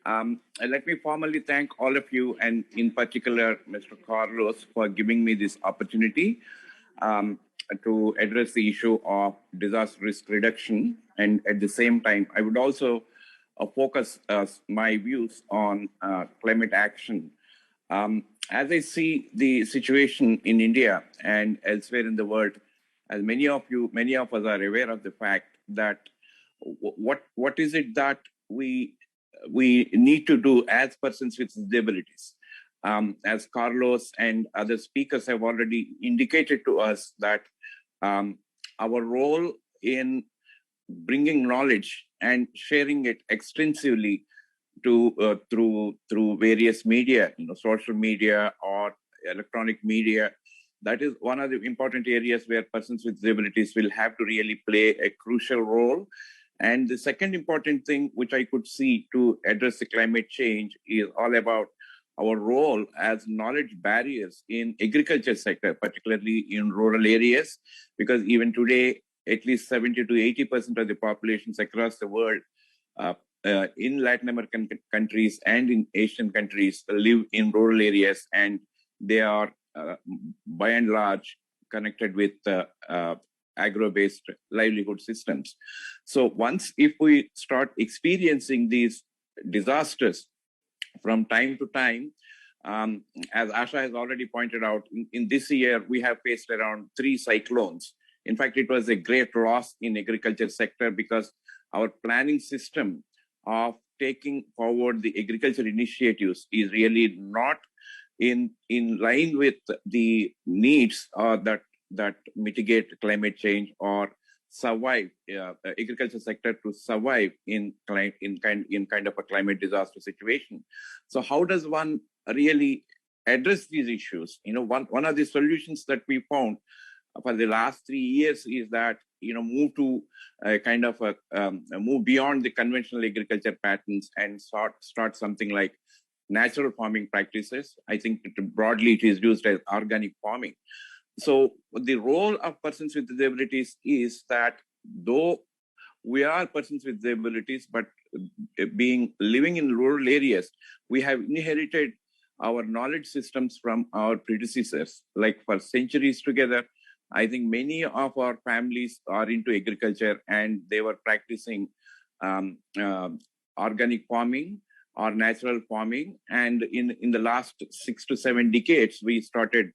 Let me formally thank all of you, and in particular, Mr. Carlos, for giving me this opportunity um, to address the issue of disaster risk reduction. And at the same time, I would also focus my views on climate action. As I see the situation in India and elsewhere in the world, as many of us are aware of the fact that what is it that we need to do as persons with disabilities. As Carlos and other speakers have already indicated to us that our role in bringing knowledge and sharing it extensively to through various media, social media or electronic media, that is one of the important areas where persons with disabilities will have to really play a crucial role. And the second important thing which I could see to address the climate change is all about our role as knowledge barriers in agriculture sector, particularly in rural areas, because even today, at least 70 to 80% of the populations across the world in Latin American countries and in Asian countries live in rural areas, and they are by and large connected with agro-based livelihood systems. So if we start experiencing these disasters from time to time, as Asha has already pointed out, in this year, we have faced around 3 cyclones. In fact, it was a great loss in agriculture sector because our planning system of taking forward the agriculture initiatives is really not in line with the needs that mitigate climate change or survive agriculture sector to survive in kind of a climate disaster situation. So how does one really address these issues? One of the solutions that we found for the last 3 years is that move to a kind of move beyond the conventional agriculture patterns and start something like natural farming practices. I think broadly it is used as organic farming. So the role of persons with disabilities is that though we are persons with disabilities, but living in rural areas, we have inherited our knowledge systems from our predecessors. Like for centuries together, I think many of our families are into agriculture and they were practicing organic farming or natural farming. And in the last 6 to 7 decades, we started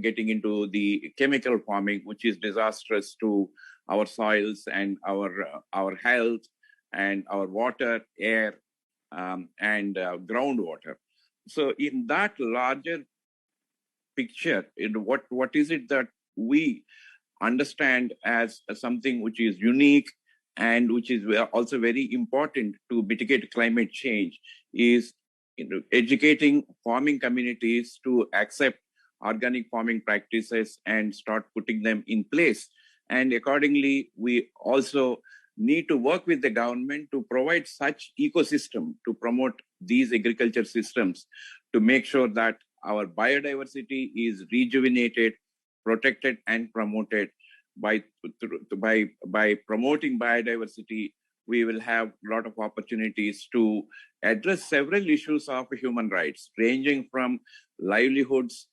getting into the chemical farming, which is disastrous to our soils and our health and our water, air, and groundwater. So in that larger picture, what is it that we understand as something which is unique and which is also very important to mitigate climate change is educating farming communities to accept organic farming practices and start putting them in place. And accordingly, we also need to work with the government to provide such ecosystem to promote these agriculture systems to make sure that our biodiversity is rejuvenated, protected, and promoted. By promoting biodiversity, we will have a lot of opportunities to address several issues of human rights, ranging from livelihoods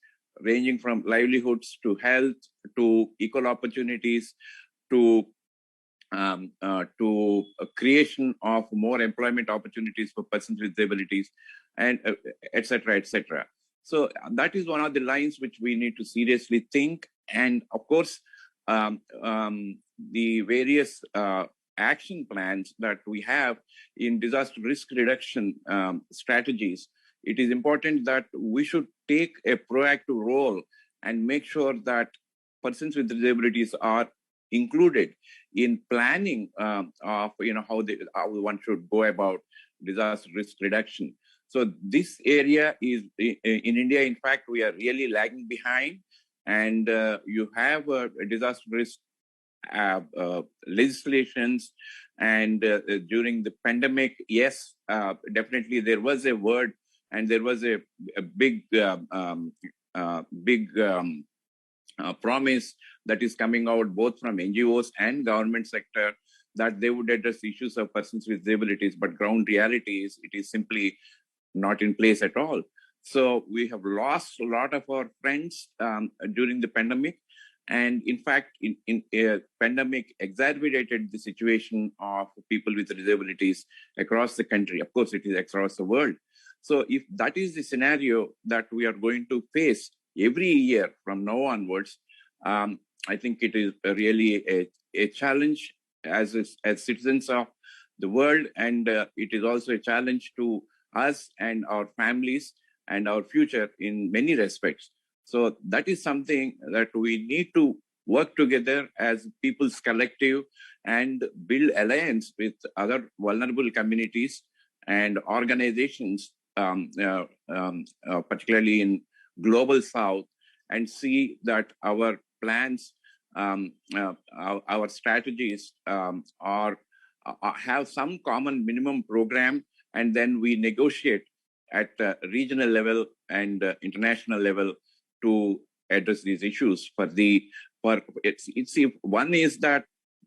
to health, to equal opportunities, to creation of more employment opportunities for persons with disabilities, and et cetera, et cetera. So that is one of the lines which we need to seriously think. And of course, the various action plans that we have in disaster risk reduction strategies, it is important that we should take a proactive role and make sure that persons with disabilities are included in planning of how one should go about disaster risk reduction. So this area is in India. In fact, we are really lagging behind, and you have disaster risk legislations. And during the pandemic, yes, definitely there was a word, and there was a big promise that is coming out both from NGOs and government sector that they would address issues of persons with disabilities, but ground reality is it is simply not in place at all. So we have lost a lot of our friends during the pandemic. And in fact, in a pandemic exacerbated the situation of people with disabilities across the country. Of course, it is across the world. So if that is the scenario that we are going to face every year from now onwards, I think it is really a challenge as citizens of the world, and it is also a challenge to us and our families and our future in many respects. So that is something that we need to work together as people's collective and build alliance with other vulnerable communities and organizations, particularly in global South, and see that our plans, our strategies have some common minimum program, and then we negotiate at regional level and international level to address these issues. It's one is that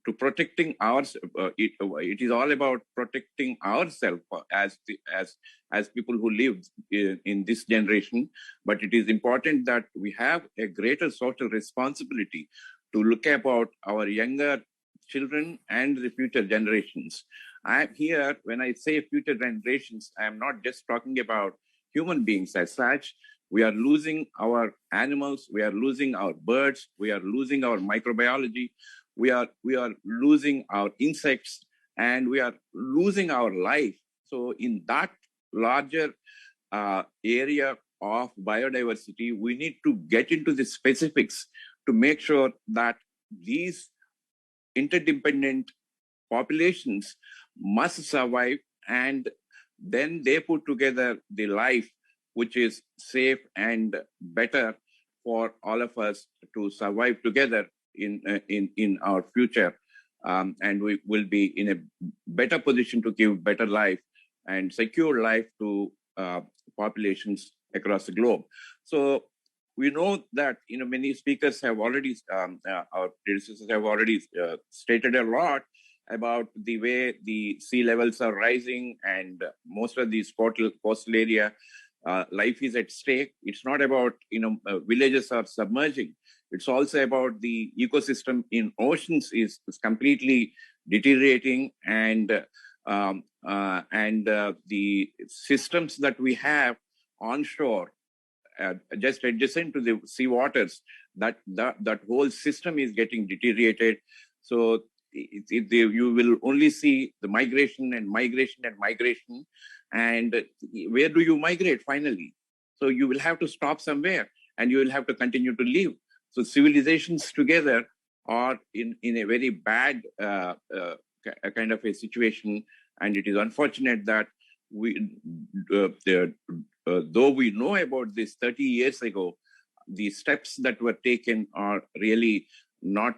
to protecting ours, it is all about protecting ourselves as people who live in this generation. But it is important that we have a greater social responsibility to look about our younger children and the future generations. I'm here, when I say future generations, I am not just talking about human beings as such. We are losing our animals, we are losing our birds, we are losing our microbiology, we are losing our insects, and we are losing our life. So in that larger area of biodiversity, we need to get into the specifics to make sure that these interdependent populations must survive, and then they put together the life which is safe and better for all of us to survive together in our future, and we will be in a better position to give better life and secure life to populations across the globe. So we know that many speakers have already, our predecessors have already stated a lot about the way the sea levels are rising, and most of these coastal area life is at stake. It's not about villages are submerging. It's also about the ecosystem in oceans is completely deteriorating, and the systems that we have onshore, just adjacent to the sea waters, that whole system is getting deteriorated. So you will only see the migration and migration and migration. And where do you migrate finally? So you will have to stop somewhere, and you will have to continue to live. So civilizations together are in a very bad kind of a situation. And it is unfortunate that though we know about this 30 years ago, the steps that were taken are really not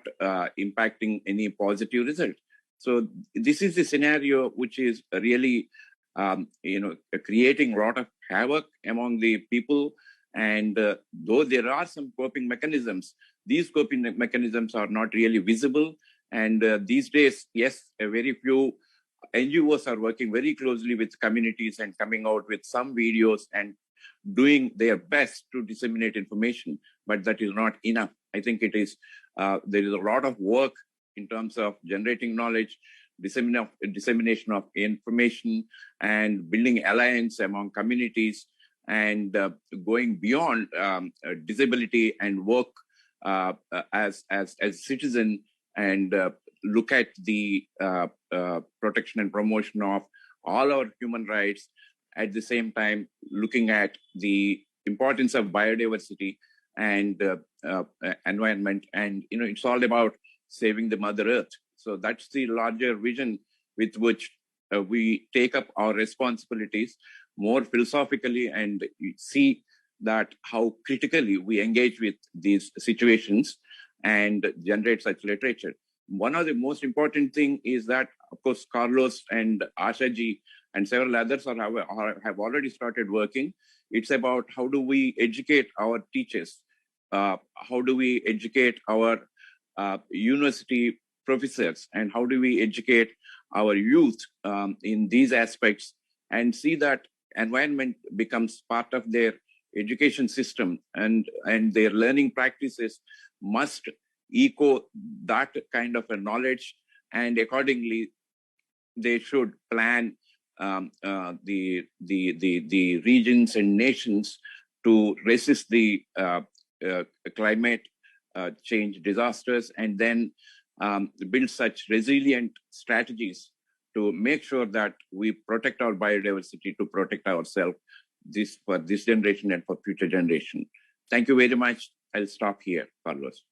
impacting any positive result. So this is the scenario which is really, creating a lot of havoc among the people. And though there are some coping mechanisms, these coping mechanisms are not really visible. And these days, yes, a very few NGOs are working very closely with communities and coming out with some videos and doing their best to disseminate information, but that is not enough. I think it is, there is a lot of work in terms of generating knowledge, dissemination of information, and building alliance among communities, and going beyond disability and work as citizen, and look at the protection and promotion of all our human rights, at the same time looking at the importance of biodiversity and environment. And it's all about saving the Mother Earth. So that's the larger vision with which we take up our responsibilities more philosophically, and see that how critically we engage with these situations and generate such literature. One of the most important thing is that, of course, Carlos and Ashaji and several others have already started working. It's about how do we educate our teachers, how do we educate our university professors, and how do we educate our youth in these aspects and see that environment becomes part of their education system, and their learning practices must echo that kind of a knowledge, and accordingly they should plan the regions and nations to resist the climate change disasters, and then build such resilient strategies to make sure that we protect our biodiversity, to protect ourselves for this generation and for future generation. Thank you very much. I'll stop here, Carlos.